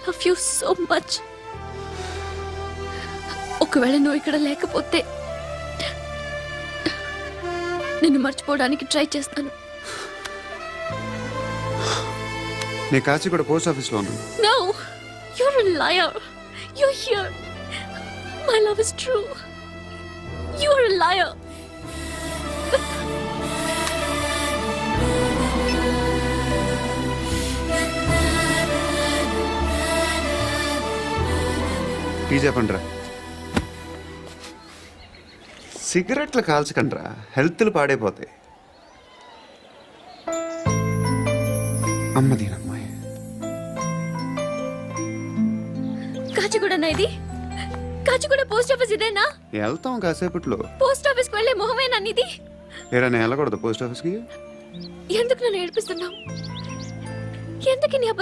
Love you so much. ఒకవేళ నువ్వు ఇక్కడ లేకపోతే నిన్ను మర్చిపోవడానికి ట్రై చేస్తాను. నేను కాచిగూడ పోస్ట్ ఆఫీస్లో ఉన్నాను. No, you're a liar. You're here. My love is true. You're a liar. Tea చెప్పండిరా. సిగరెట్లు కాల్చకండ్రా, హెల్త్లు పాడైపోతాయి. అమ్మ దీనమ్మాయి. కాచిగూడనా ఇది? కాచిగూడ పోస్ట్ ఆఫీస్ ఇదేనా? వెళ్తాం కాసేపట్లో. పోస్ట్ ఆఫీస్ కి వెళ్ళే మొహమేనా నీది? ఏరా నేను వెళ్ళకూడదు పోస్ట్ ఆఫీస్కి? ఎందుకు నన్ను ఏడిపిస్తున్నావు? ఎందుకు నీ అబద్ధం?